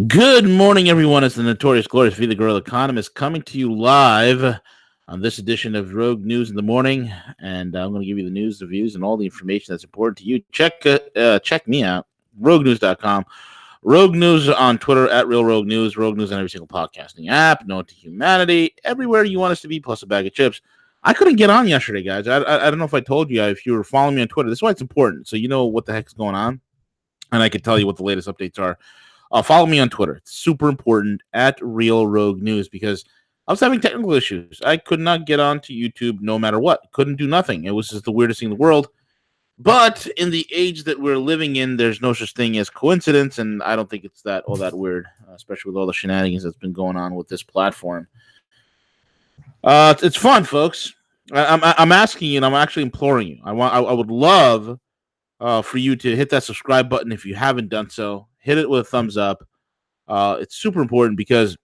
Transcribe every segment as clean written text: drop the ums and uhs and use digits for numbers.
Good morning, everyone. It's the notorious, glorious V the Girl Economist coming to you live on this edition of Rogue News in the Morning. And I'm going to give you the news, the views, and all the information that's important to you. Check me out, RogueNews.com. Rogue News on Twitter at Real Rogue News. Rogue News on every single podcasting app. Note to humanity. Everywhere you want us to be, plus a bag of chips. I couldn't get on yesterday, guys. I don't know if I told you. If you were following me on Twitter, this is why it's important. So you know what the heck is going on. And I can tell you what the latest updates are. Follow me on Twitter. It's super important at Real Rogue News because I was having technical issues. I could not get onto YouTube no matter what. Couldn't do nothing. It was just the weirdest thing in the world. But in the age that we're living in, there's no such thing as coincidence, and I don't think it's all that weird, especially with all the shenanigans that's been going on with this platform. It's fun, folks. I'm asking you, and I'm actually imploring you. I would love for you to hit that subscribe button if you haven't done so. Hit it with a thumbs up. It's super important because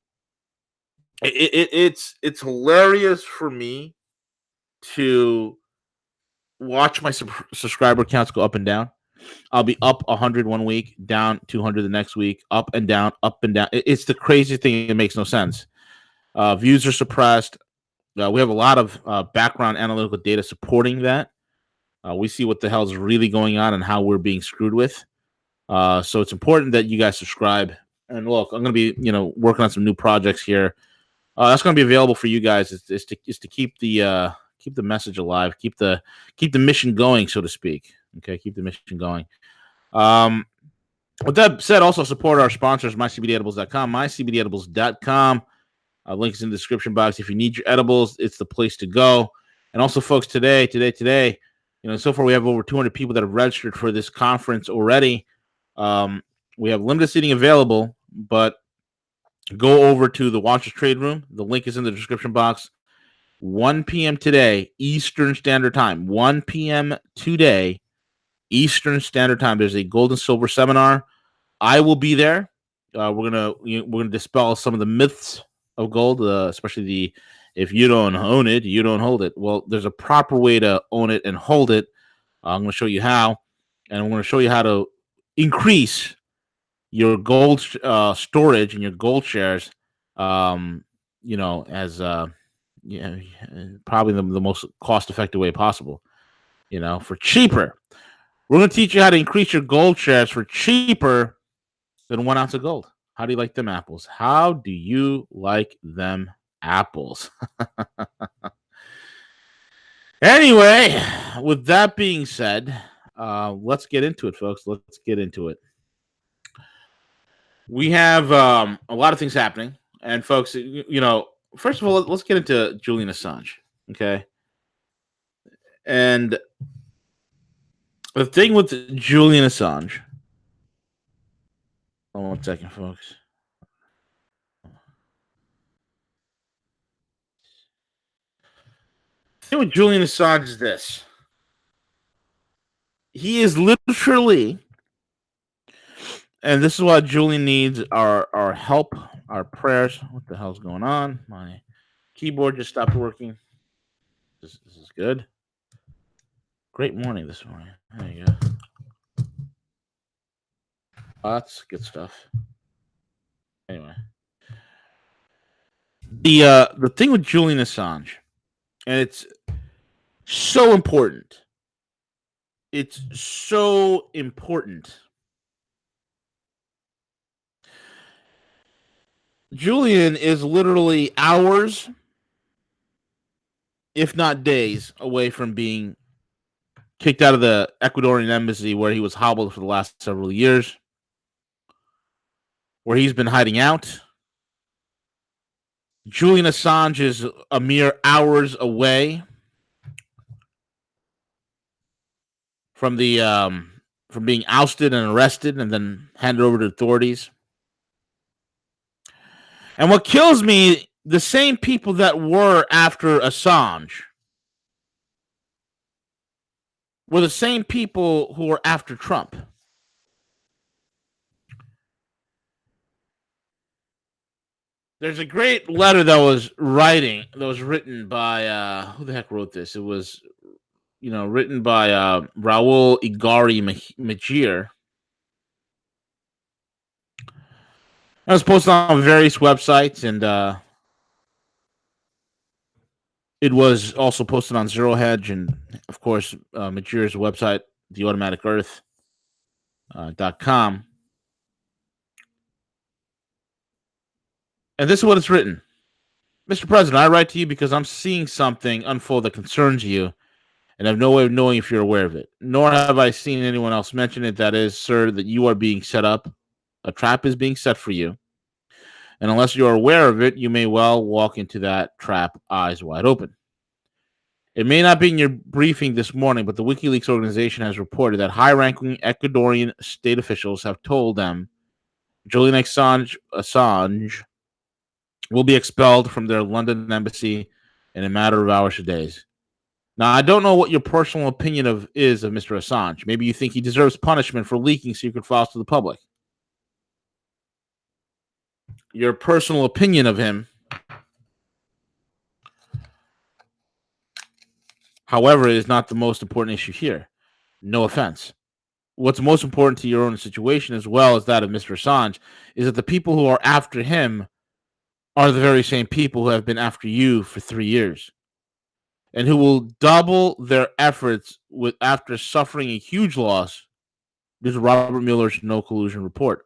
it's hilarious for me to watch my subscriber counts go up and down. I'll be up 100 one week, down 200 the next week, up and down, up and down. It's the crazy thing. It makes no sense. Views are suppressed. We have a lot of background analytical data supporting that. We see what the hell is really going on and how we're being screwed with. So it's important that you guys subscribe. And look, I'm going to be, working on some new projects here. That's going to be available for you guys. Is to keep the message alive, keep the mission going, so to speak. Okay, keep the mission going. With that said, also support our sponsors, mycbdedibles.com, mycbdedibles.com. Link is in the description box. If you need your edibles, it's the place to go. And also, folks, today, so far we have over 200 people that have registered for this conference already. We have limited seating available, but go over to the Watchers Trade Room. The link is in the description box. 1 p.m. today, Eastern Standard Time. 1 p.m. today, Eastern Standard Time. There's a gold and silver seminar. I will be there. We're gonna dispel some of the myths of gold, especially if you don't own it, you don't hold it. Well, there's a proper way to own it and hold it. I'm going to show you how, and I'm going to show you how to increase your gold storage and your gold shares. As probably the most cost-effective way possible. For cheaper. We're going to teach you how to increase your gold shares for cheaper than 1 ounce of gold. How do you like them apples? How do you like them apples? Anyway, with that being said, let's get into it, folks. Let's get into it. We have a lot of things happening. And, folks, first of all, let's get into Julian Assange, okay? And the thing with Julian Assange... Hold on 1 second, folks. The thing with Julian Assange is this. He is literally... And this is why Julian needs our help, our prayers. What the hell's going on? My keyboard just stopped working. This is good. Great morning this morning. There you go. That's good stuff. Anyway. The thing with Julian Assange, and it's so important. It's so important. Julian is literally hours, if not days, away from being kicked out of the Ecuadorian embassy where he was hobbled for the last several years, where he's been hiding out. Julian Assange is a mere hours away from from being ousted and arrested and then handed over to authorities. And what kills me, the same people that were after Assange were the same people who were after Trump. There's a great letter that was written by who the heck wrote this? It was written by Raul Igari Mejir. It was posted on various websites, and it was also posted on Zero Hedge and, of course, Majira's website, theautomaticearth.com. And this is what it's written. Mr. President, I write to you because I'm seeing something unfold that concerns you, and I have no way of knowing if you're aware of it. Nor have I seen anyone else mention it. That is, sir, that you are being set up. A trap is being set for you. And unless you are aware of it, you may well walk into that trap eyes wide open. It may not be in your briefing this morning, but the WikiLeaks organization has reported that high-ranking Ecuadorian state officials have told them Julian Assange will be expelled from their London embassy in a matter of hours or days. Now, I don't know what your personal opinion is of Mr. Assange. Maybe you think he deserves punishment for leaking secret files to the public. Your personal opinion of him, however, is not the most important issue here. No offense. What's most important to your own situation, as well as that of Mr. Assange, is that the people who are after him are the very same people who have been after you for 3 years, and who will double their efforts after suffering a huge loss due to Robert Mueller's no collusion report.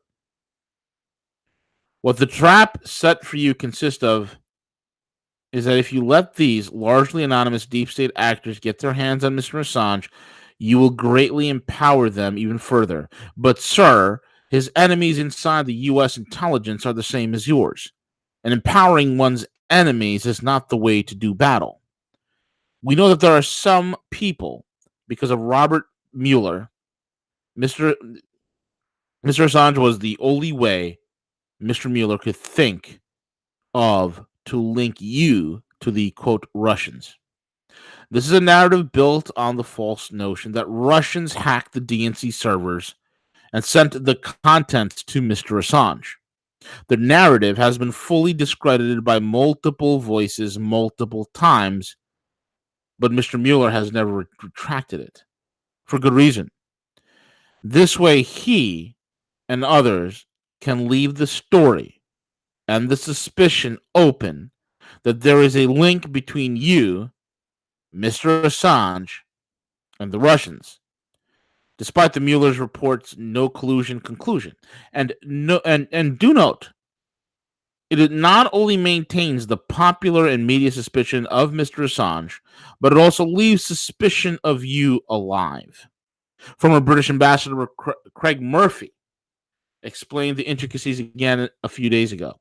What the trap set for you consists of is that if you let these largely anonymous deep state actors get their hands on Mr. Assange, you will greatly empower them even further. But, sir, his enemies inside the U.S. intelligence are the same as yours, and empowering one's enemies is not the way to do battle. We know that there are some people, because of Robert Mueller, Mr. Assange was the only way Mr. Mueller could think of to link you to the, quote, Russians. This is a narrative built on the false notion that Russians hacked the DNC servers and sent the contents to Mr. Assange. The narrative has been fully discredited by multiple voices multiple times, but Mr. Mueller has never retracted it, for good reason. This way, he and others can leave the story and the suspicion open that there is a link between you, Mr. Assange, and the Russians, despite the Mueller's report's no collusion conclusion. And do note, it not only maintains the popular and media suspicion of Mr. Assange, but it also leaves suspicion of you alive. Former British Ambassador Craig Murphy explained the intricacies again a few days ago.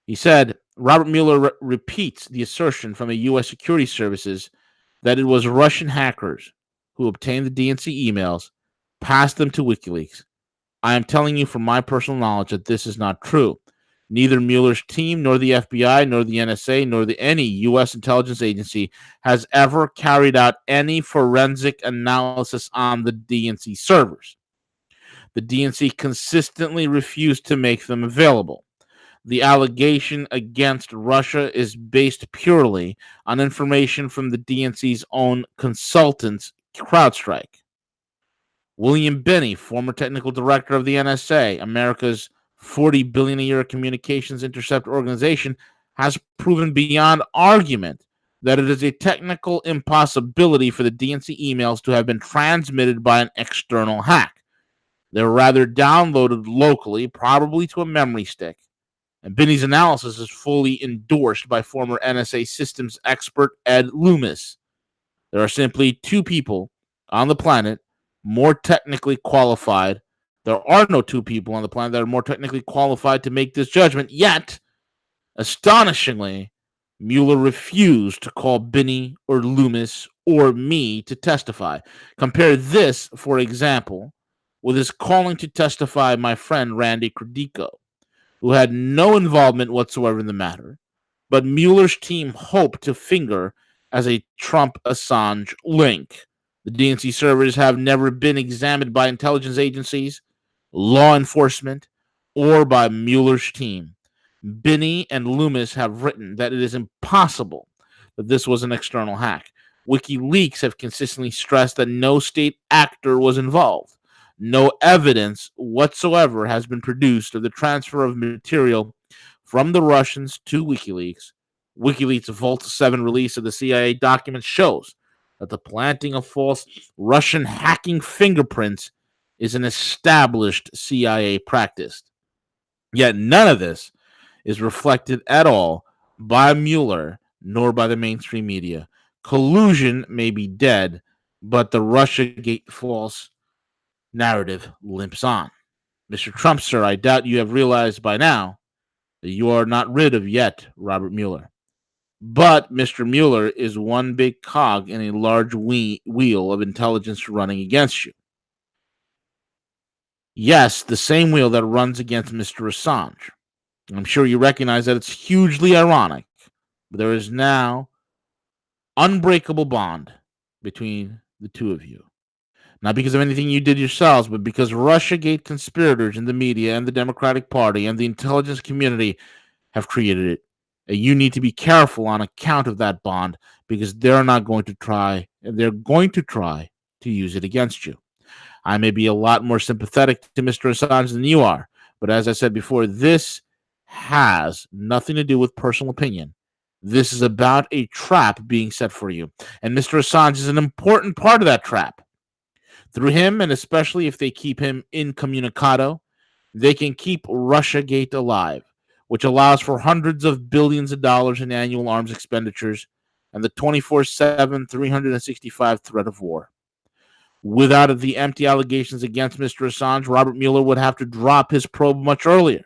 He said, Robert Mueller repeats the assertion from the U.S. security services that it was Russian hackers who obtained the DNC emails, passed them to WikiLeaks. I am telling you from my personal knowledge that this is not true. Neither Mueller's team, nor the FBI, nor the NSA, nor any U.S. intelligence agency has ever carried out any forensic analysis on the DNC servers. The DNC consistently refused to make them available. The allegation against Russia is based purely on information from the DNC's own consultants, CrowdStrike. William Binney, former technical director of the NSA, America's $40 billion a year communications intercept organization, has proven beyond argument that it is a technical impossibility for the DNC emails to have been transmitted by an external hack. They were rather downloaded locally, probably to a memory stick. And Binney's analysis is fully endorsed by former NSA systems expert Ed Loomis. There are simply two people on the planet more technically qualified. There are no two people on the planet that are more technically qualified to make this judgment. Yet, astonishingly, Mueller refused to call Binney or Loomis or me to testify. Compare this, for example, with his calling to testify my friend Randy Credico, who had no involvement whatsoever in the matter, but Mueller's team hoped to finger as a Trump-Assange link. The DNC servers have never been examined by intelligence agencies, law enforcement, or by Mueller's team. Binney and Loomis have written that it is impossible that this was an external hack. WikiLeaks have consistently stressed that no state actor was involved. No evidence whatsoever has been produced of the transfer of material from the Russians to WikiLeaks. WikiLeaks' Vault 7 release of the CIA documents shows that the planting of false Russian hacking fingerprints is an established CIA practice. Yet none of this is reflected at all by Mueller nor by the mainstream media. Collusion may be dead, but the Russiagate false narrative limps on. Mr. Trump, sir, I doubt you have realized by now that you are not rid of yet Robert Mueller. But Mr. Mueller is one big cog in a large wheel of intelligence running against you. Yes, the same wheel that runs against Mr. Assange. I'm sure you recognize that it's hugely ironic, but there is now unbreakable bond between the two of you. Not because of anything you did yourselves, but because Russiagate conspirators in the media and the Democratic Party and the intelligence community have created it. And you need to be careful on account of that bond because they're going to try to use it against you. I may be a lot more sympathetic to Mr. Assange than you are, but as I said before, this has nothing to do with personal opinion. This is about a trap being set for you. And Mr. Assange is an important part of that trap. Through him, and especially if they keep him incommunicado, they can keep Russiagate alive, which allows for hundreds of billions of dollars in annual arms expenditures and the 24/7, 365 threat of war. Without the empty allegations against Mr. Assange, Robert Mueller would have to drop his probe much earlier.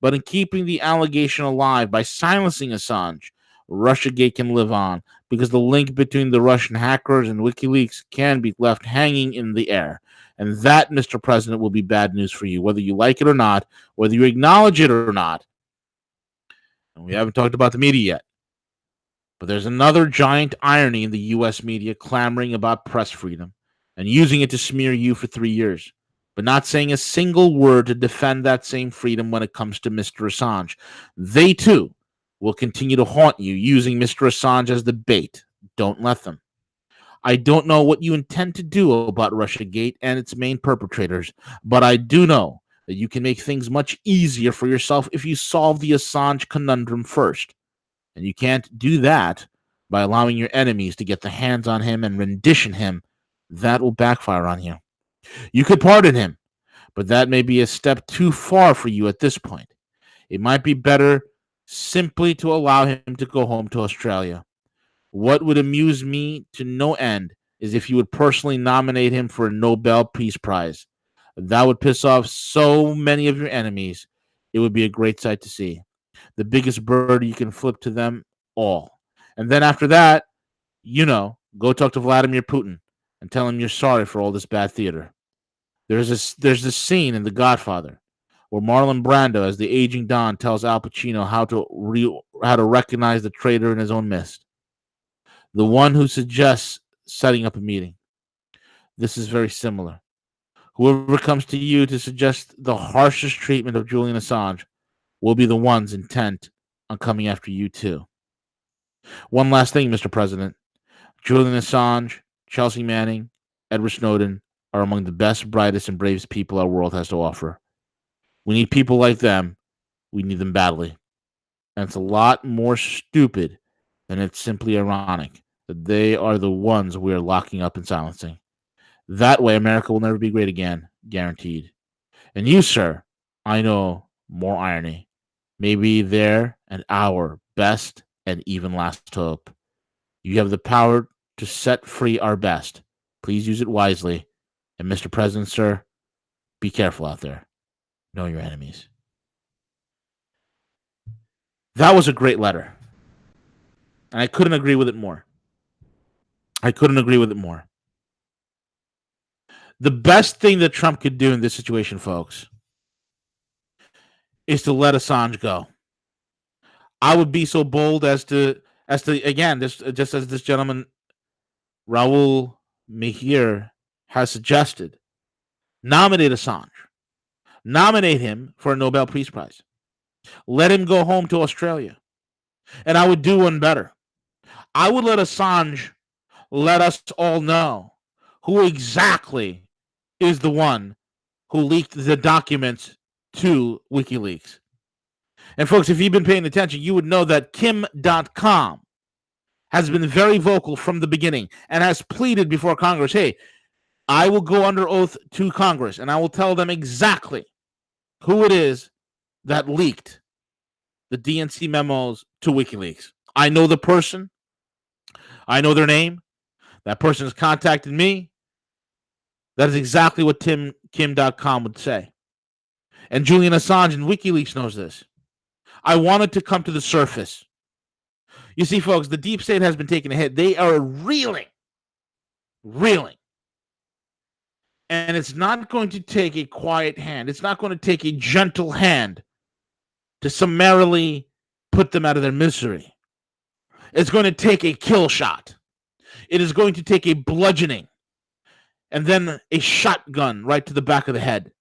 But in keeping the allegation alive by silencing Assange, Russiagate can live on because the link between the Russian hackers and WikiLeaks can be left hanging in the air. And that, Mr. President, will be bad news for you, whether you like it or not, whether you acknowledge it or not. And we haven't talked about the media yet. But there's another giant irony in the U.S. media clamoring about press freedom and using it to smear you for 3 years, but not saying a single word to defend that same freedom when it comes to Mr. Assange. They, too, will continue to haunt you using Mr. Assange as the bait. Don't let them. I don't know what you intend to do about Russiagate and its main perpetrators, but I do know that you can make things much easier for yourself if you solve the Assange conundrum first. And you can't do that by allowing your enemies to get their hands on him and rendition him. That will backfire on you. You could pardon him, but that may be a step too far for you at this point. It might be better simply to allow him to go home to Australia. What would amuse me to no end is if you would personally nominate him for a Nobel Peace Prize. That would piss off so many of your enemies. It would be a great sight to see. The biggest bird you can flip to them all. And then after that, go talk to Vladimir Putin and tell him you're sorry for all this bad theater. There's this scene in The Godfather where Marlon Brando, as the aging Don, tells Al Pacino how to recognize the traitor in his own midst, the one who suggests setting up a meeting. This is very similar. Whoever comes to you to suggest the harshest treatment of Julian Assange will be the ones intent on coming after you too. One last thing, Mr. President. Julian Assange, Chelsea Manning, Edward Snowden are among the best, brightest, and bravest people our world has to offer. We need people like them. We need them badly. And it's a lot more stupid than it's simply ironic that they are the ones we are locking up and silencing. That way, America will never be great again, guaranteed. And you, sir, I know more irony. Maybe their and our best and even last hope. You have the power to set free our best. Please use it wisely. And Mr. President, sir, be careful out there. Know your enemies. That was a great letter. And I couldn't agree with it more. The best thing that Trump could do in this situation, folks, is to let Assange go. I would be so bold as to again, this just as this gentleman Raul Mejia has suggested, nominate Assange. Nominate him for a Nobel Peace Prize. Let him go home to Australia. And I would do one better. I would let Assange let us all know who exactly is the one who leaked the documents to WikiLeaks. And folks, if you've been paying attention, you would know that Kim.com has been very vocal from the beginning and has pleaded before Congress, hey, I will go under oath to Congress and I will tell them exactly who it is that leaked the DNC memos to WikiLeaks. I know the person. I know their name. That person has contacted me. That is exactly what Kim.com would say. And Julian Assange and WikiLeaks knows this. I wanted to come to the surface. You see, folks, the deep state has been taking a hit. They are reeling. And it's not going to take a quiet hand. It's not going to take a gentle hand to summarily put them out of their misery. It's going to take a kill shot. It is going to take a bludgeoning and then a shotgun right to the back of the head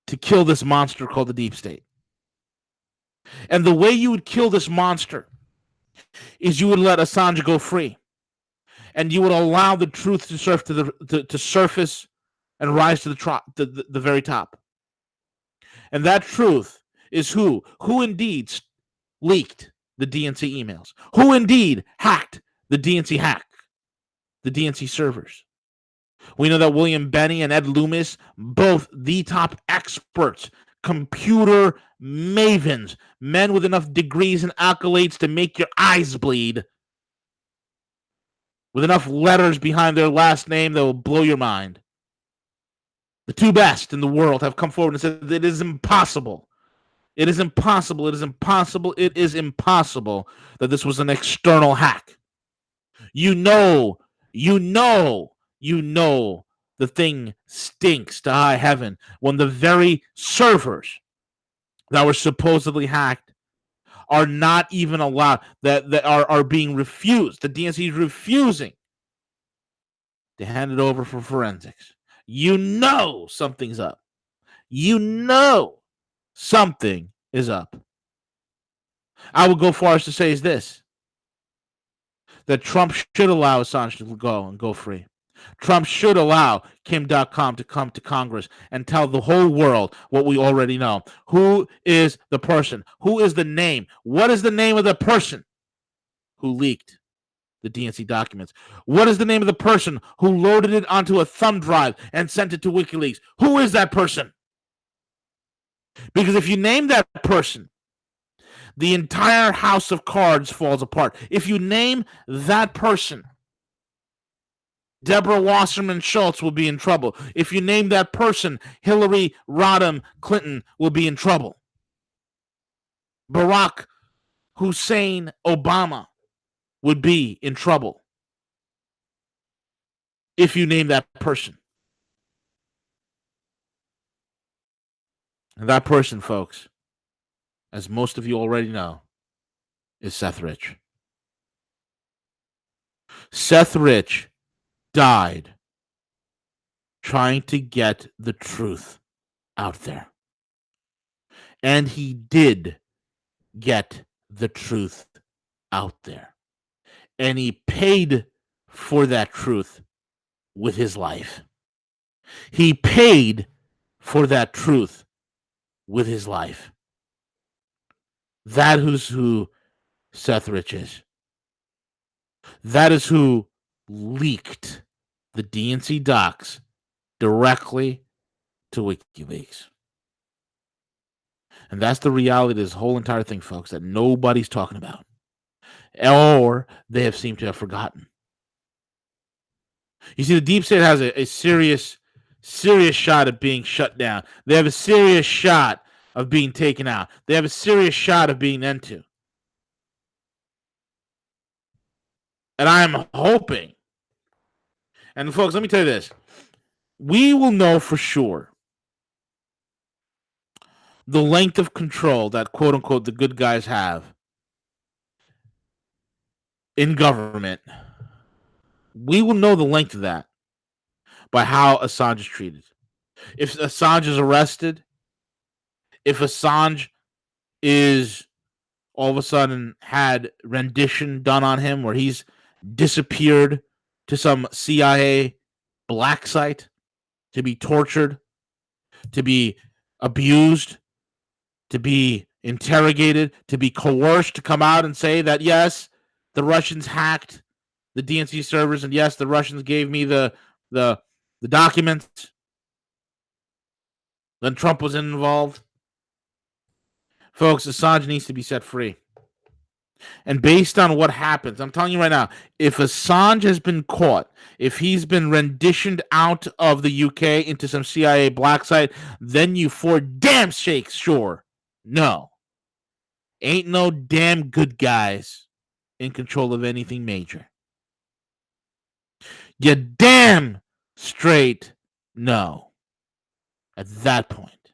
to kill this monster called the deep state. And the way you would kill this monster is you would let Assange go free, and you would allow the truth to surface and rise to the very top. And that truth is who indeed leaked the DNC emails, who indeed hacked the DNC servers. We know that William Benny and Ed Loomis, both the top experts, computer mavens, men with enough degrees and accolades to make your eyes bleed, with enough letters behind their last name that will blow your mind. The two best in the world have come forward and said that it is impossible. It is impossible. It is impossible. It is impossible that this was an external hack. You know the thing stinks to high heaven when the very servers that were supposedly hacked are not even allowed, that are being refused. The DNC is refusing to hand it over for forensics. You know something's up. You know something is up. I would go far as to say is this, that Trump should allow Assange to go free. Trump should allow Kim.com to come to Congress and tell the whole world what we already know. Who is the person? Who is the name? What is the name of the person who leaked the DNC documents? What is the name of the person who loaded it onto a thumb drive and sent it to WikiLeaks? Who is that person? Because if you name that person, the entire house of cards falls apart. If you name that person, Deborah Wasserman Schultz will be in trouble. If you name that person, Hillary Rodham Clinton will be in trouble. Barack Hussein Obama would be in trouble if you name that person. And that person, folks, as most of you already know, is Seth Rich. Seth Rich died trying to get the truth out there. And he did get the truth out there. And he paid for that truth with his life. He paid for that truth with his life. That is who Seth Rich is. That is who leaked the DNC docs directly to WikiLeaks. And that's the reality of this whole entire thing, folks, that nobody's talking about. Or they have seemed to have forgotten. You see, the deep state has a serious shot at being shut down. They have a serious shot of being taken out. They have a serious shot of being end to. And I'm hoping, and folks, let me tell you this, we will know for sure the length of control that, quote unquote, the good guys have in government. We will know the length of that by how Assange is treated. If Assange is arrested, if Assange is all of a sudden had rendition done on him where he's disappeared to some CIA black site to be tortured to be abused, to be interrogated, to be coerced to come out and say that, yes, the Russians hacked the DNC servers, and yes, the Russians gave me the documents. Then Trump was involved. Folks, Assange needs to be set free. And based on what happens, I'm telling you right now, if Assange has been caught, if he's been renditioned out of the UK into some CIA black site, then you for damn shakes sure no. Ain't no damn good guys in control of anything major. You damn straight no. At that point.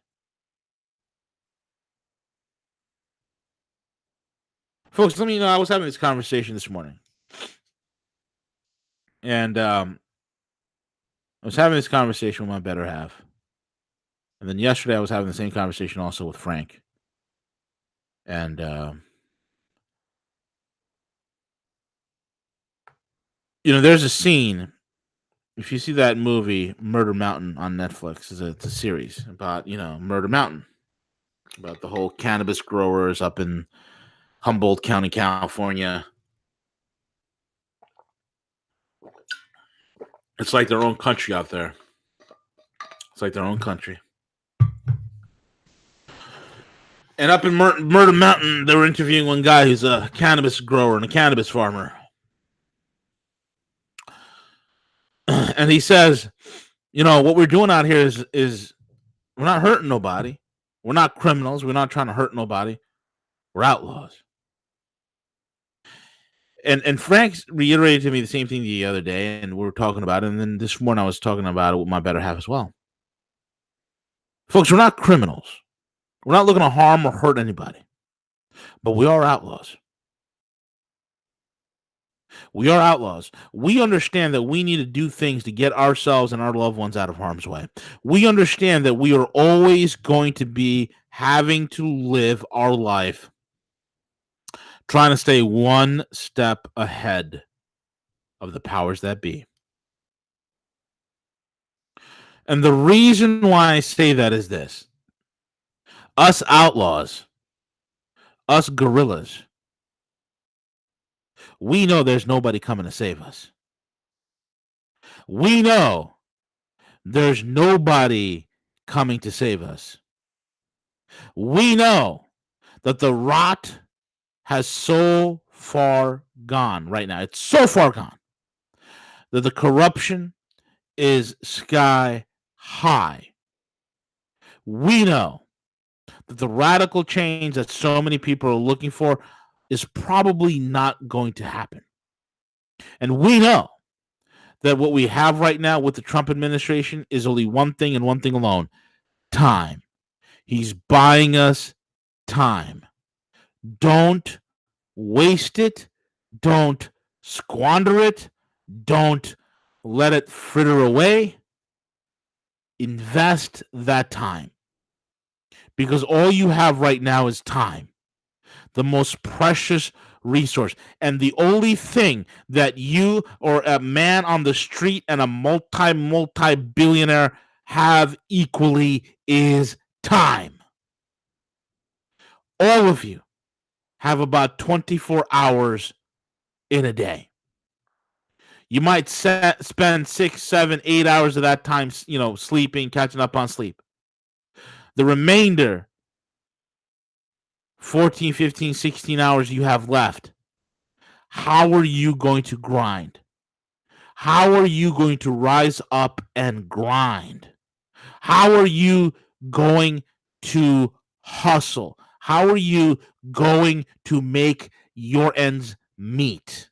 Folks, let me know. I was having this conversation this morning. And I was having this conversation with my better half. And then yesterday I was having the same conversation also with Frank. And there's a scene. If you see that movie Murder Mountain on Netflix, it's a series about, Murder Mountain, about the whole cannabis growers up in Humboldt County, California. It's like their own country out there. It's like their own country. And up in Murder Mountain, they were interviewing one guy who's a cannabis grower and a cannabis farmer. And he says, what we're doing out here is we're not hurting nobody. We're not criminals. We're not trying to hurt nobody. We're outlaws. And Frank reiterated to me the same thing the other day, and we were talking about it. And then this morning I was talking about it with my better half as well. Folks, we're not criminals. We're not looking to harm or hurt anybody. But we are outlaws. We are outlaws. We understand that we need to do things to get ourselves and our loved ones out of harm's way. We understand that we are always going to be having to live our life trying to stay one step ahead of the powers that be. And the reason why I say that is this. Us outlaws, us guerrillas, we know there's nobody coming to save us. We know there's nobody coming to save us. We know that the rot has so far gone right now. It's so far gone that the corruption is sky high. We know that the radical change that so many people are looking for is probably not going to happen. And we know that what we have right now with the Trump administration is only one thing and one thing alone: time. He's buying us time. Don't waste it. Don't squander it. Don't let it fritter away. Invest that time. Because all you have right now is time, the most precious resource. And the only thing that you or a man on the street and a multi-billionaire have equally is time. All of you have about 24 hours in a day. You might spend 6, 7, 8 hours of that time, sleeping, catching up on sleep. The remainder, 14, 15, 16 hours you have left, how are you going to grind? How are you going to rise up and grind? How are you going to hustle? How are you going to make your ends meet?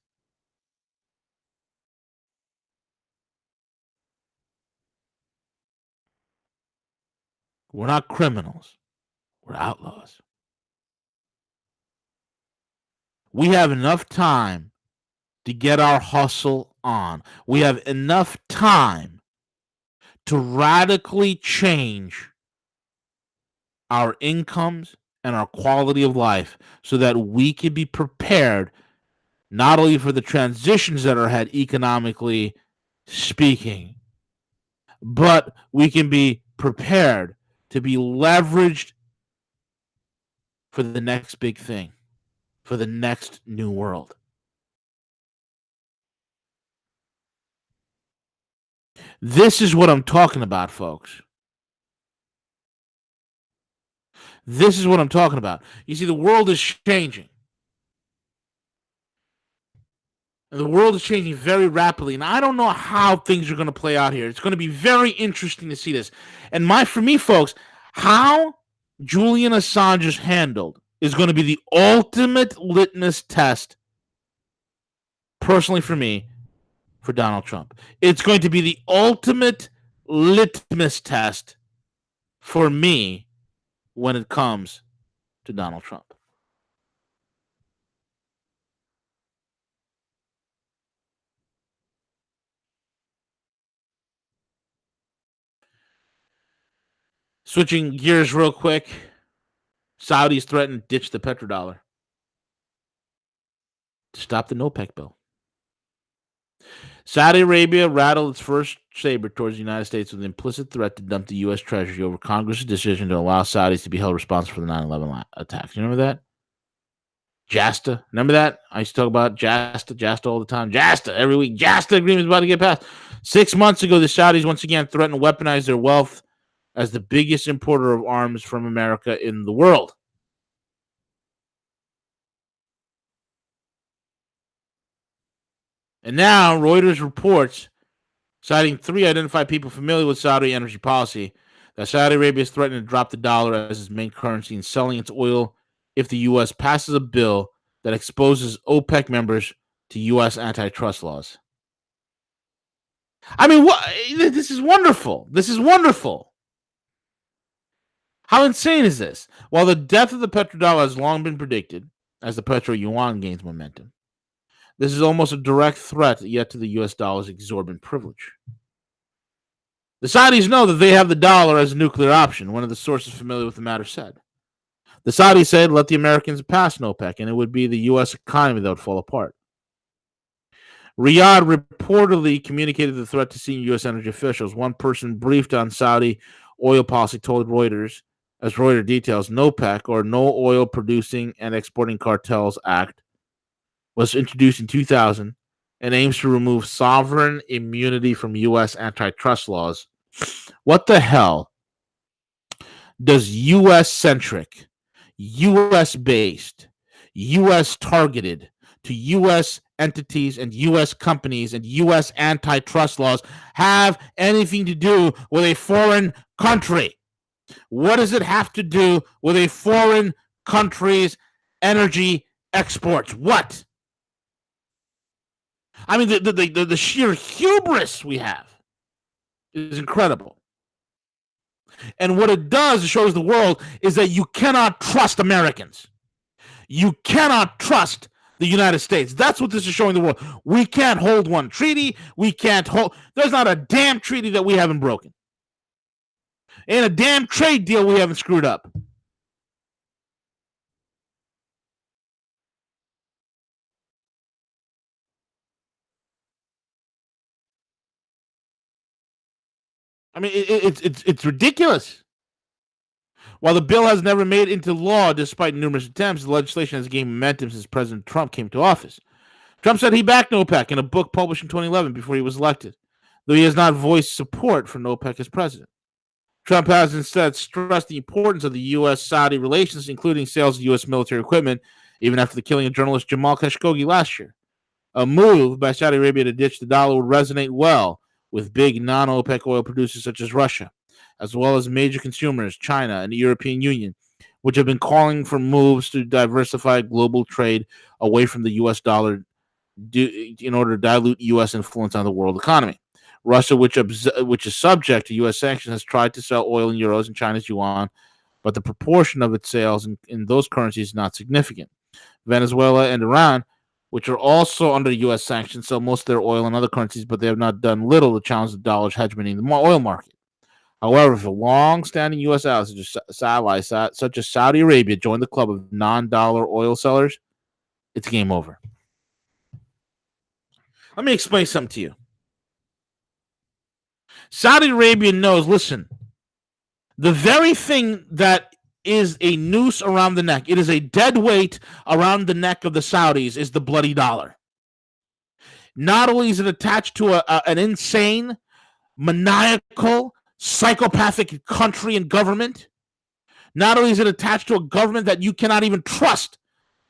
We're not criminals. We're outlaws. We have enough time to get our hustle on. We have enough time to radically change our incomes and our quality of life so that we can be prepared not only for the transitions that are ahead economically speaking, but we can be prepared to be leveraged for the next big thing, for the next new world. This is what I'm talking about, folks. This is what I'm talking about. You see, the world is changing. And the world is changing very rapidly, and I don't know how things are going to play out here. It's going to be very interesting to see this. And for me, folks, how Julian Assange is handled is going to be the ultimate litmus test, personally for me, for Donald Trump. It's going to be the ultimate litmus test for me when it comes to Donald Trump. Switching gears real quick, Saudis threaten to ditch the petrodollar to stop the NOPEC bill. Saudi Arabia rattled its first saber towards the United States with an implicit threat to dump the U.S. Treasury over Congress's decision to allow Saudis to be held responsible for the 9/11 attacks. You remember that? JASTA. Remember that? I used to talk about JASTA all the time. JASTA every week. JASTA agreement is about to get passed. 6 months ago, the Saudis once again threatened to weaponize their wealth as the biggest importer of arms from America in the world. And now Reuters reports, citing 3 identified people familiar with Saudi energy policy, that Saudi Arabia is threatening to drop the dollar as its main currency and selling its oil if the U.S. passes a bill that exposes OPEC members to U.S. antitrust laws. I mean, this is wonderful. This is wonderful. How insane is this? While the death of the petrodollar has long been predicted, as the petro yuan gains momentum, this is almost a direct threat yet to the U.S. dollar's exorbitant privilege. The Saudis know that they have the dollar as a nuclear option, one of the sources familiar with the matter said. The Saudis said, let the Americans pass NOPEC, and it would be the U.S. economy that would fall apart. Riyadh reportedly communicated the threat to senior U.S. energy officials. One person briefed on Saudi oil policy told Reuters, as Reuters details, NOPEC, or No Oil Producing and Exporting Cartels Act, was introduced in 2000 and aims to remove sovereign immunity from U.S. antitrust laws. What the hell does U.S.-centric, U.S.-based, U.S.-targeted to U.S. entities and U.S. companies and U.S. antitrust laws have anything to do with a foreign country? What does it have to do with a foreign country's energy exports? What? I mean, the sheer hubris we have is incredible. And what it does, it shows the world, is that you cannot trust Americans. You cannot trust the United States. That's what this is showing the world. We can't hold one treaty. There's not a damn treaty that we haven't broken. And a damn trade deal we haven't screwed up. I mean, it's ridiculous. While the bill has never made it into law, despite numerous attempts, the legislation has gained momentum since President Trump came to office. Trump said he backed NOPEC in a book published in 2011 before he was elected, though he has not voiced support for NOPEC as president. Trump has instead stressed the importance of the U.S.-Saudi relations, including sales of U.S. military equipment, even after the killing of journalist Jamal Khashoggi last year. A move by Saudi Arabia to ditch the dollar would resonate well with big non-OPEC oil producers such as Russia, as well as major consumers, China and the European Union, which have been calling for moves to diversify global trade away from the U.S. dollar in order to dilute U.S. influence on the world economy. Russia, which is subject to U.S. sanctions, has tried to sell oil in euros and China's yuan, but the proportion of its sales in those currencies is not significant. Venezuela and Iran, which are also under U.S. sanctions, sell most of their oil in other currencies, but they have not done little to challenge the dollar's hegemony in the oil market. However, if a long-standing U.S. allies such as Saudi Arabia join the club of non-dollar oil sellers, it's game over. Let me explain something to you. Saudi Arabia knows, listen, The very thing that is a noose around the neck, it is a dead weight around the neck of the Saudis, is the bloody dollar. Not only is it attached to an insane, maniacal, psychopathic country and government, not only is it attached to a government that you cannot even trust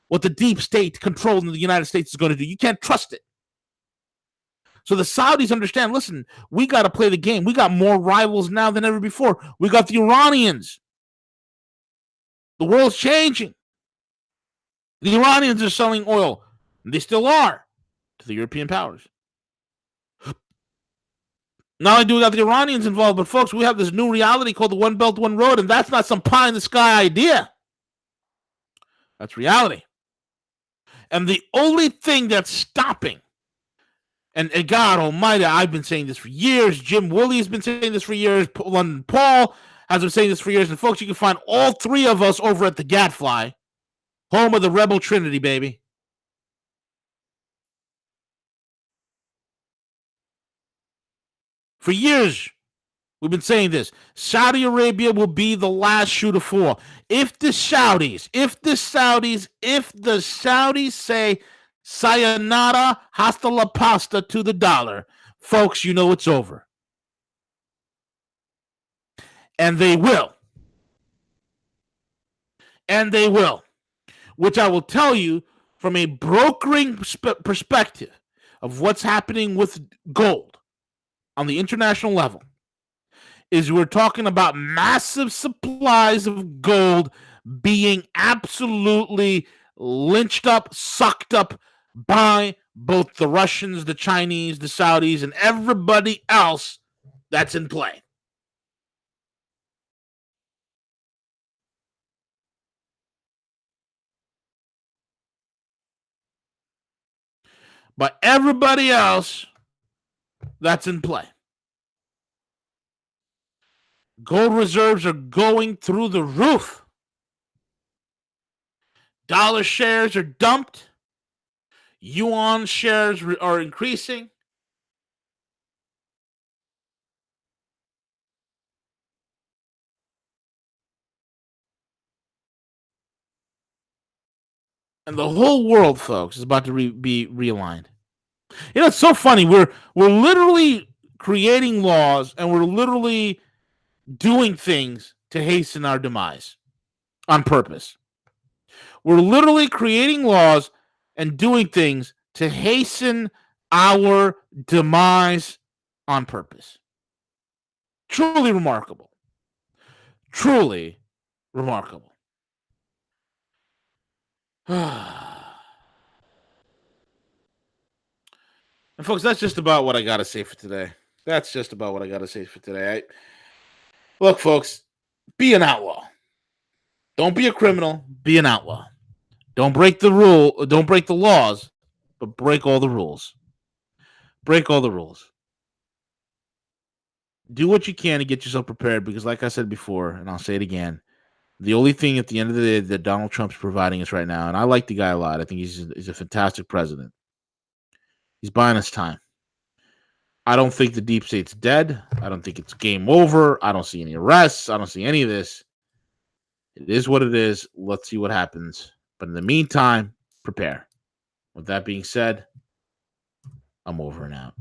what the deep state controlled in the United States is going to do. You can't trust it. So the Saudis understand, listen, we got to play the game. We got more rivals now than ever before. We got the Iranians. The world's changing. The Iranians are selling oil. And they still are to the European powers. Not only do we got the Iranians involved, but folks, we have this new reality called the One Belt, One Road, and that's not some pie in the sky idea. That's reality. And the only thing that's stopping, and God almighty, I've been saying this for years, Jim Willie's been saying this for years, London Paul has been saying this for years, and folks, you can find all three of us over at the Gadfly, home of the Rebel Trinity, baby. For years, we've been saying this. Saudi Arabia will be the last shoe to fall. If the Saudis say sayonara, hasta la pasta to the dollar, folks, you know it's over. And they will. And they will. Which I will tell you from a brokering perspective of what's happening with gold on the international level, is we're talking about massive supplies of gold being absolutely lynched up, sucked up by both the Russians, the Chinese, the Saudis, and everybody else that's in play. But everybody else that's in play. Gold reserves are going through the roof. Dollar shares are dumped. Yuan shares are increasing. And the whole world, folks, is about to be realigned. You know, it's so funny. We're literally creating laws and we're literally doing things to hasten our demise on purpose. We're literally creating laws and doing things to hasten our demise on purpose. Truly remarkable. Truly remarkable. And folks, that's just about what I got to say for today. Look, folks, be an outlaw. Don't be a criminal. Be an outlaw. Don't break the rule. Don't break the laws, but break all the rules. Break all the rules. Do what you can to get yourself prepared because, like I said before, and I'll say it again, the only thing at the end of the day that Donald Trump's providing us right now, and I like the guy a lot. I think he's a fantastic president. He's buying us time. I don't think the deep state's dead. I don't think it's game over. I don't see any arrests. I don't see any of this. It is what it is. Let's see what happens. But in the meantime, prepare. With that being said, I'm over and out.